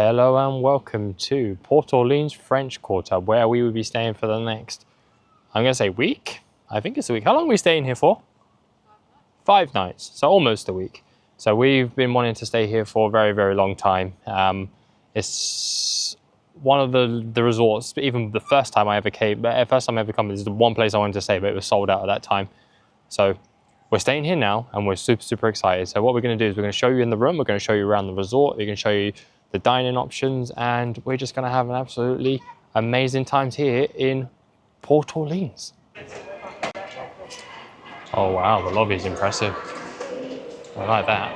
Hello and welcome to Port Orleans French Quarter, where we will be staying for the next, I'm going to say week. I think it's a week. How long are we staying here for? 5 nights, so almost a week. So we've been wanting to stay here for a very, very long time. It's one of the resorts, even the first time I ever came, this is the one place I wanted to stay, but it was sold out at that time. So we're staying here now and we're super, super excited. So what we're going to do is we're going to show you in the room, we're going to show you around the resort, we're going to show you the dining options, and we're just going to have an absolutely amazing time here in Port Orleans. Oh wow, the lobby is impressive. I like that.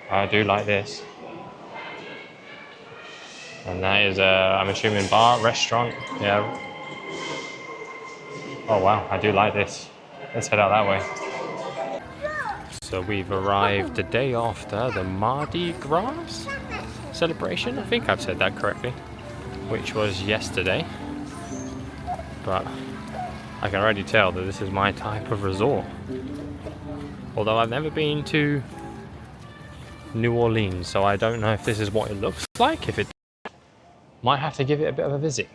I do like this. And that is I'm assuming bar, restaurant, yeah. Oh wow, I do like this. Let's head out that way. So we've arrived the day after the Mardi Gras celebration. I think I've said that correctly, which was yesterday. But I can already tell that this is my type of resort. Although I've never been to New Orleans, so I don't know if this is what it looks like. If it might have to give it a bit of a visit.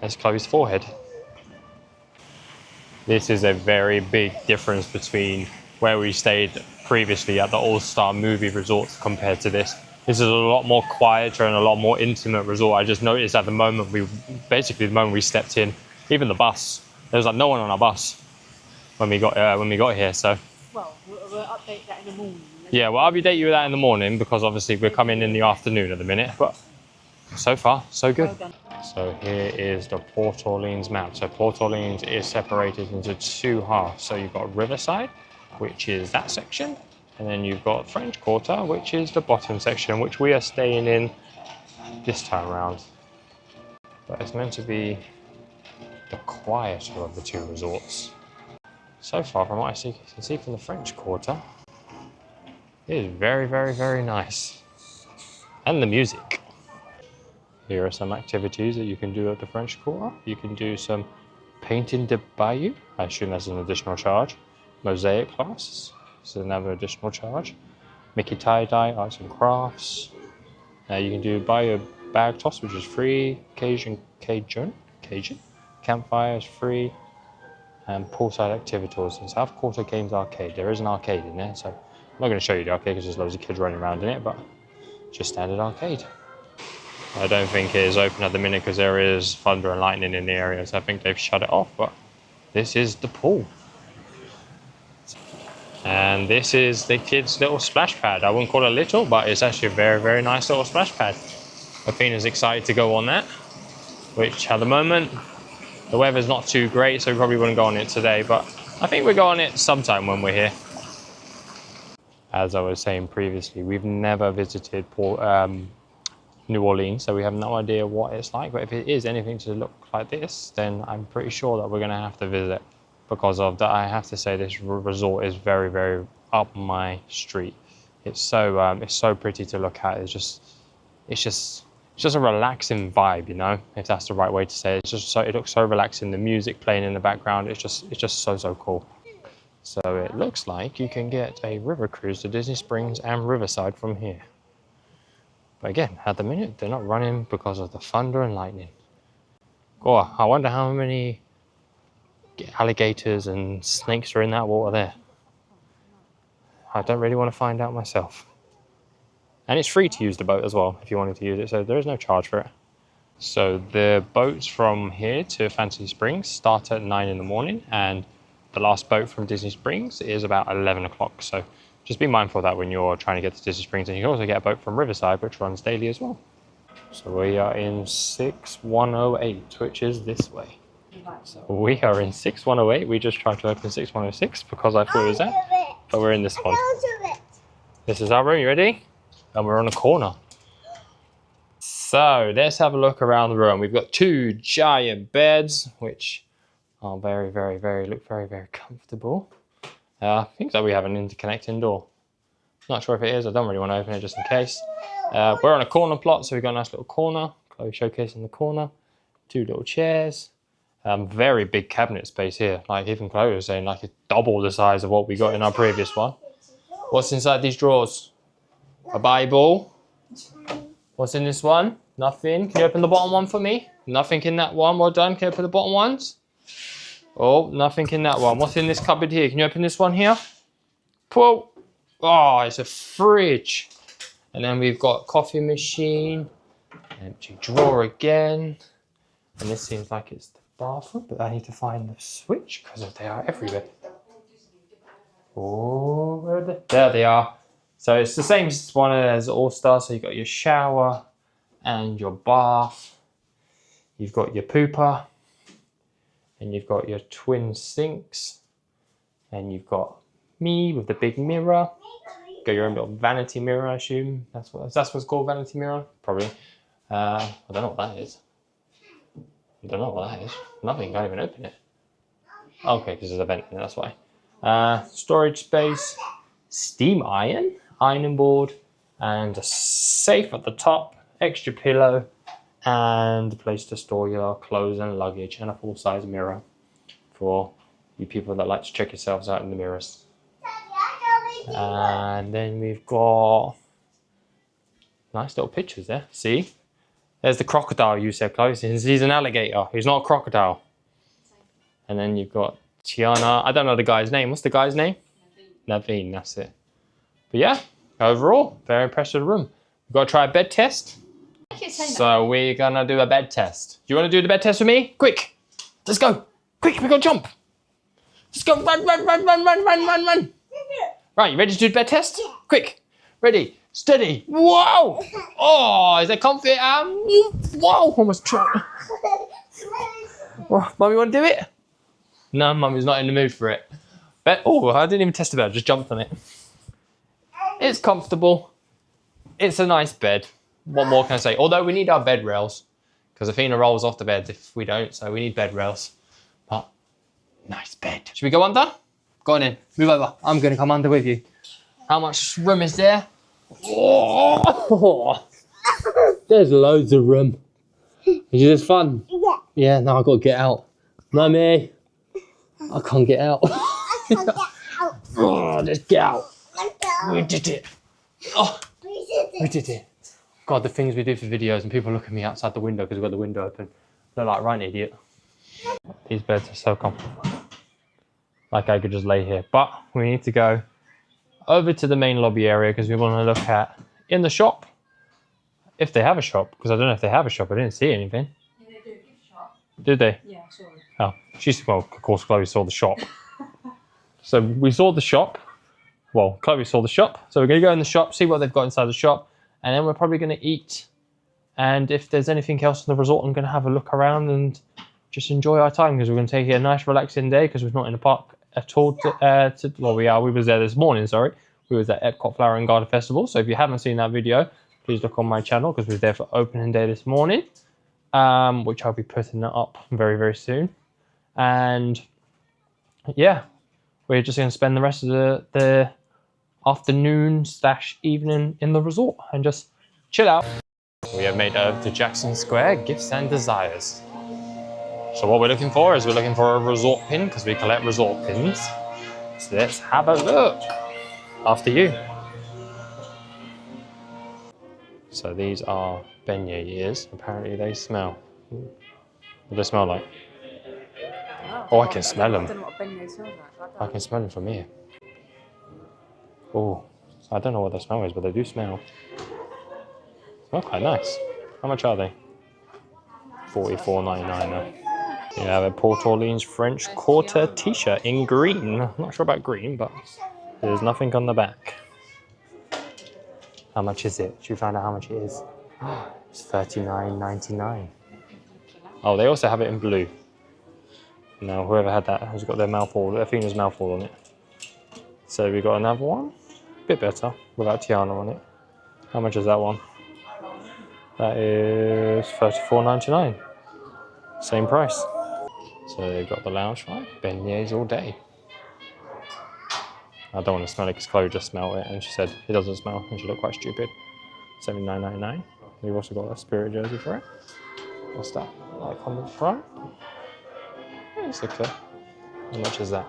Let's close forehead. This is a very big difference between where we stayed previously at the All-Star movie resorts compared to this. This is a lot more quieter and a lot more intimate resort. I just noticed at the moment the moment we stepped in, even the bus, there was like no one on our bus when we got here. So. Well, we'll update that in the morning. Yeah, well, I'll update you with that in the morning because obviously we're coming in the afternoon at the minute. But so far, so good. Well, so here is the Port Orleans map. So Port Orleans is separated into 2 halves. So you've got Riverside, which is that section, and then you've got French Quarter, which is the bottom section, which we are staying in this time around. But it's meant to be the quieter of the 2 resorts. So far, from what I can see from the French Quarter, it is very, very, very nice. And the music. Here are some activities that you can do at the French Quarter. You can do some painting de Bayou. I assume that's an additional charge. Mosaic class, this is another additional charge. Mickey tie-dye, arts and crafts. You can do Bayou bag toss, which is free. Cajun. Campfire is free. And poolside activities. In South Quarter Games Arcade. There is an arcade in there, so I'm not going to show you the arcade because there's loads of kids running around in it, but just standard arcade. I don't think it is open at the minute because there is thunder and lightning in the area, so I think they've shut it off, but this is the pool. And this is the kids' little splash pad. I wouldn't call it little, but it's actually a very, very nice little splash pad. Athena's excited to go on that, which at the moment, the weather's not too great, so we probably wouldn't go on it today, but I think we'll go on it sometime when we're here. As I was saying previously, we've never visited New Orleans, so we have no idea what it's like, but if it is anything to look like this, then I'm pretty sure that we're going to have to visit. Because of that, I have to say this resort is very, very up my street. It's so pretty to look at. It's just a relaxing vibe, you know, if that's the right way to say it. It looks so relaxing. The music playing in the background, it's just so cool. So it looks like you can get a river cruise to Disney Springs and Riverside from here. But again, at the minute, they're not running because of the thunder and lightning. Oh, I wonder how many alligators and snakes are in that water there. I don't really want to find out myself. And it's free to use the boat as well if you wanted to use it, so there is no charge for it. So the boats from here to Fantasy Springs start at 9 in the morning, and the last boat from Disney Springs is about 11 o'clock. So just be mindful of that when you're trying to get to Disney Springs. And you can also get a boat from Riverside, which runs daily as well. So we are in 6108, which is this way. So we are in 6108. We just tried to open 6106 because I thought it was that, but we're in this one. This is our room. You ready? And we're on a corner. So let's have a look around the room. We've got 2 giant beds, which are look very, very comfortable. I think that we have an interconnecting door. Not sure if it is. I don't really want to open it just in case. We're on a corner plot, so we've got a nice little corner. Chloe showcase in the corner. 2 little chairs. Very big cabinet space here. Like even Chloe was saying, like it's double the size of what we got in our previous one. What's inside these drawers? A Bible. What's in this one? Nothing. Can you open the bottom one for me? Nothing in that one. Well done. Can you open the bottom ones? Oh, nothing in that one. What's in this cupboard here? Can you open this one here? Whoa. Oh, it's a fridge. And then we've got coffee machine. Empty drawer again. And this seems like it's the bathroom, but I need to find the switch because they are everywhere. Oh, where are they? There they are. So it's the same one as All-Star. So you've got your shower and your bath. You've got your pooper. And you've got your twin sinks. And you've got me with the big mirror. You've got your own little vanity mirror, I assume. That's what it's called, vanity mirror? Probably. I don't know what that is. I don't know what that is. Nothing, can't even open it. Okay, because there's a vent there, that's why. Storage space, steam iron, ironing board, and a safe at the top, extra pillow, and a place to store your clothes and luggage, and a full-size mirror for you people that like to check yourselves out in the mirrors. And then we've got nice little pictures there, see? There's the crocodile you said, Chloe. He's an alligator. He's not a crocodile. And then you've got Tiana. I don't know the guy's name. What's the guy's name? Naveen, that's it. But yeah, overall, very impressed with the room. We've got to try a bed test. So we're going to do a bed test. Do you want to do the bed test with me? Quick. Let's go. Quick, we're going to jump. Let's go. Run, run, run, run, run, run, run, run. Right, you ready to do the bed test? Quick. Ready. Steady. Whoa! Oh, is it comfy? Whoa! Almost tripped. Well, Mummy, want to do it? No, Mummy's not in the mood for it. But oh, I didn't even test the bed. I just jumped on it. It's comfortable. It's a nice bed. What more can I say? Although we need our bed rails because Athena rolls off the bed if we don't. So we need bed rails. But nice bed. Should we go under? Go on in. Move over. I'm going to come under with you. How much room is there? Oh, there's loads of room. Is this fun? Yeah. Yeah, now I've got to get out. Mummy, I can't get out. Oh, just get out. We did it. Oh, we did it. God, the things we do for videos and people look at me outside the window because we've got the window open. They're like, right, idiot. These beds are so comfortable. Like I could just lay here. But we need to go over to the main lobby area because we want to look at in the shop if they have a shop, because I don't know if they have a shop. I didn't see anything. Yeah, they do. Gift shop. Did they? Yeah, I saw it. Oh, well, of course Chloe saw the shop. So we saw the shop. Well, Chloe saw the shop. So we're going to go in the shop, see what they've got inside the shop, and then we're probably going to eat. And if there's anything else in the resort, I'm going to have a look around and just enjoy our time because we're going to take a nice relaxing day because we're not in the park at all. Well, we was there this morning, sorry. We was at Epcot Flower and Garden Festival. So if you haven't seen that video, please look on my channel because we was there for opening day this morning, which I'll be putting that up very, very soon. And yeah, we're just going to spend the rest of the afternoon / evening in the resort and just chill out. We have made it over to Jackson Square, Gifts and Desires. So what we're looking for is we're looking for a resort pin because we collect resort pins. So let's have a look. After you. So these are beignet ears. Apparently they smell. What do they smell like? Oh, I can smell them. I don't know what a beignet smells like. I can smell them from here. Oh, I don't know what the smell is, but they do smell. Smell quite nice. How much are they? $44.99 now. You have a Port Orleans French Quarter t-shirt in green. I'm not sure about green, but there's nothing on the back. How much is it? Should we find out how much it is? It's $39.99. Oh, they also have it in blue. Now, whoever had that has got their mouth all, Athena's mouth all on it. So we got another one, a bit better, without Tiana on it. How much is that one? That is $34.99. Same price. So they've got the lounge right, beignets all day. I don't want to smell it because Chloe just smelled it and she said it doesn't smell and she looked quite stupid. $79.99. We've also got a Spirit jersey for it. What's that? Like on the front? Yeah, it's okay. How much is that?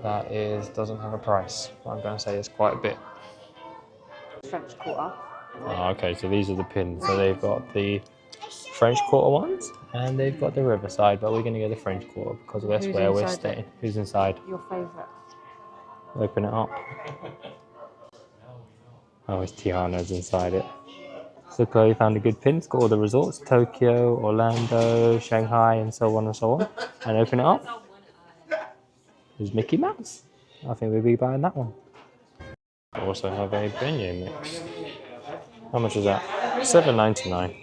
That is, doesn't have a price. But I'm going to say it's quite a bit. French Quarter. Oh, okay, so these are the pins. So they've got the French Quarter ones and they've got the Riverside, but we're going to go the French Quarter because that's Who's where we're inside staying. it? Who's inside? Your favourite. Open it up. Oh, it's Tiana's inside it. So Chloe found a good pin. It's got all the resorts, Tokyo, Orlando, Shanghai, and so on and so on. And open it up. There's Mickey Mouse. I think we'll be buying that one. I also have a beignet mix. How much is that? $7.99.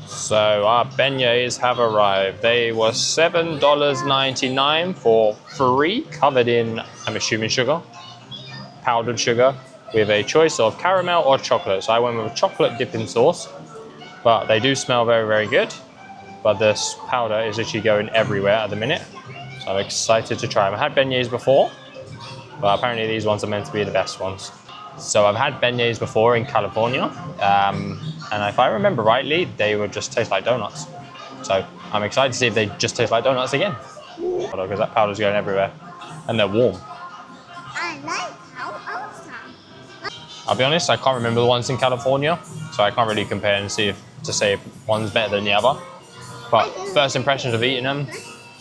So our beignets have arrived. They were $7.99 for 3, covered in, I'm assuming, sugar, powdered sugar, with a choice of caramel or chocolate. So I went with a chocolate dipping sauce, but they do smell very, very good. But this powder is literally going everywhere at the minute. So I'm excited to try them. I had beignets before, but apparently these ones are meant to be the best ones. So I've had beignets before in California, and if I remember rightly, they would just taste like donuts. So I'm excited to see if they just taste like donuts again, because that powder's going everywhere, and they're warm. I like how awesome. I'll be honest, I can't remember the ones in California, so I can't really compare and see to say if one's better than the other. But first impressions of eating them,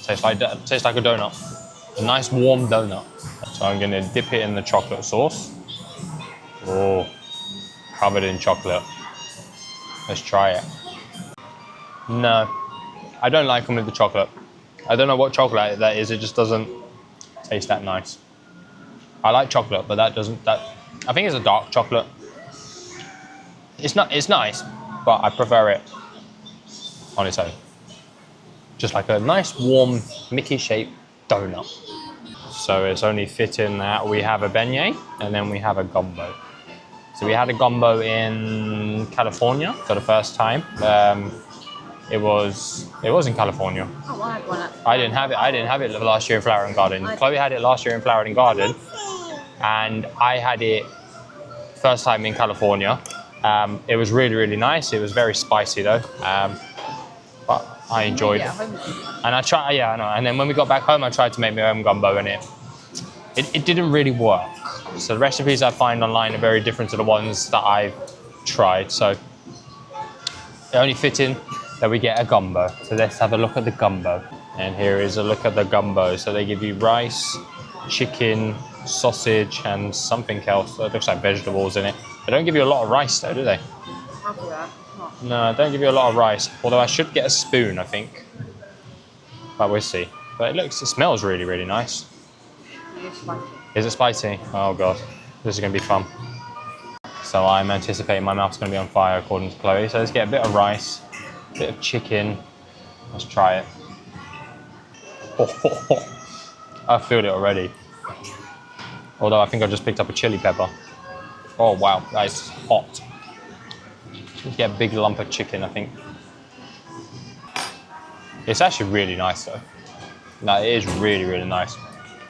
tastes like a donut, a nice warm donut. So I'm gonna dip it in the chocolate sauce. Oh, covered in chocolate. Let's try it. No, I don't like them with the chocolate. I don't know what chocolate that is. It just doesn't taste that nice. I like chocolate, but that doesn't. I think it's a dark chocolate. It's nice, but I prefer it on its own. Just like a nice warm Mickey-shaped donut. So it's only fitting that we have a beignet and then we have a gumbo. So we had a gumbo in California for the first time. It was in California. Oh, I had one. I didn't have it last year in Flower and Garden. Chloe had it last year in Flower and Garden, and I had it first time in California. It was really, really nice. It was very spicy though, but I enjoyed it. And I tried, yeah, I know. And then when we got back home, I tried to make my own gumbo, and it didn't really work. So the recipes I find online are very different to the ones that I've tried. So it only fitting that we get a gumbo. So let's have a look at the gumbo. And here is a look at the gumbo. So they give you rice, chicken, sausage, and something else. So it looks like vegetables in it. They don't give you a lot of rice though, do they? No, don't give you a lot of rice. Although I should get a spoon, I think. But we'll see. But it smells really, really nice. Is it spicy? Oh god, this is going to be fun. So I'm anticipating my mouth's going to be on fire according to Chloe. So let's get a bit of rice, a bit of chicken. Let's try it. I feel it already. Although I think I just picked up a chili pepper. Oh wow, that is hot. Let's get a big lump of chicken, I think. It's actually really nice though. No, it is really, really nice.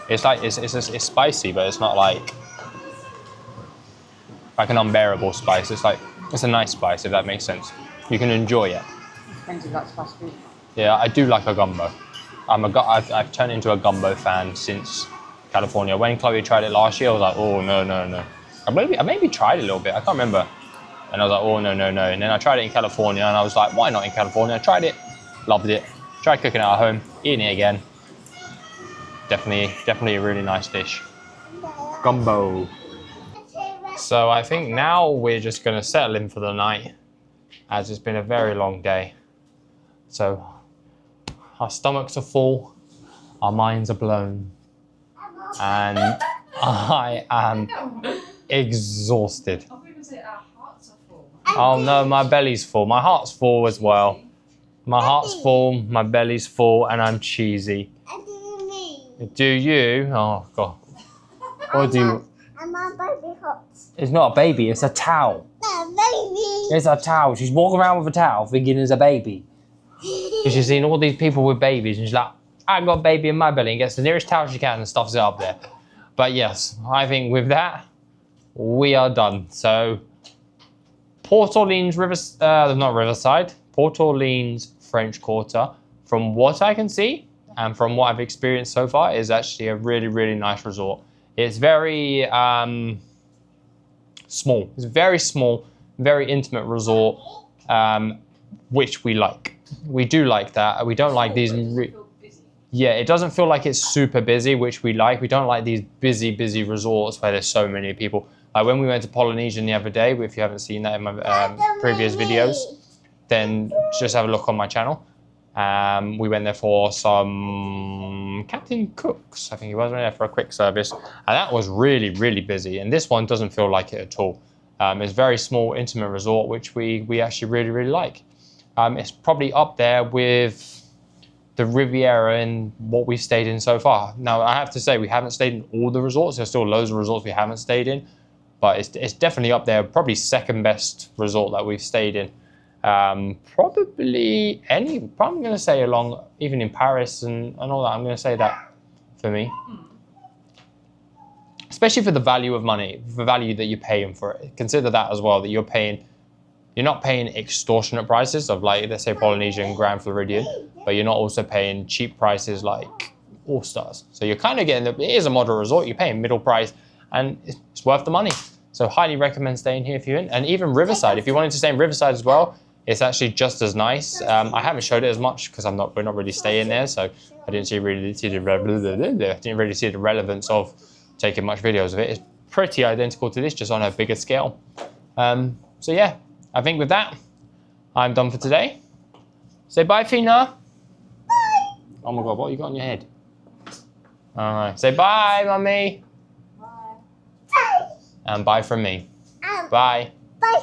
It's like it's spicy, but it's not like an unbearable spice. It's a nice spice, if that makes sense. You can enjoy it. Depends if you like spicy food. Yeah, I do like a gumbo. I've turned into a gumbo fan since California. When Chloe tried it last year, I was like, oh no. I maybe tried it a little bit. I can't remember. And I was like, oh no. And then I tried it in California, and I was like, why not in California? I tried it, loved it. Tried cooking it at home, eating it again. Definitely a really nice dish. Gumbo. So I think now we're just going to settle in for the night, as it's been a very long day. So our stomachs are full, our minds are blown, and I am exhausted. Oh no, my belly's full. My heart's full as well. My heart's full, my belly's full, and I'm cheesy. Do you? Oh god. What do you? I'm a baby hot. It's not a baby, it's a towel. No, baby. It's a towel. She's walking around with a towel thinking it's a baby. Because she's seen all these people with babies and she's like, I got a baby in my belly, and gets the nearest towel she can and stuffs it up there. But yes, I think with that, we are done. So Port Orleans not Riverside, Port Orleans French Quarter, from what I can see and from what I've experienced so far, is actually a really, really nice resort. It's very small. It's very small, very intimate resort, which we like. We do like that. We don't like these. Yeah, it doesn't feel like it's super busy, which we like. We don't like these busy resorts where there's so many people. Like when we went to Polynesian the other day, if you haven't seen that in my previous videos, then just have a look on my channel. We went there for some Captain Cook's, I think it was, there for a quick service. And that was really busy. And this one doesn't feel like it at all. It's a very small, intimate resort, which we actually really like. It's probably up there with the Riviera and what we've stayed in so far. Now, I have to say, we haven't stayed in all the resorts. There's still loads of resorts we haven't stayed in, but it's definitely up there, probably second best resort that we've stayed in. Probably going to say along, even in Paris and all that, I'm going to say that for me. Especially for the value of money, the value that you're paying for it. Consider that as well, that you're not paying extortionate prices of, like, let's say Polynesian, Grand Floridian, but you're not also paying cheap prices like All Stars. So you're kind of getting, it is a moderate resort, you're paying middle price, and it's worth the money. So highly recommend staying here if you're in. And even Riverside, if you wanted to stay in Riverside as well, it's actually just as nice. I haven't showed it as much because we're not really staying there, so I didn't really see the relevance of taking much videos of it. It's pretty identical to this, just on a bigger scale. So yeah, I think with that, I'm done for today. Say bye, Fina. Bye. Oh my God, what you got on your head? Say bye, Mummy. Bye. And bye from me. Bye. Bye. Bye.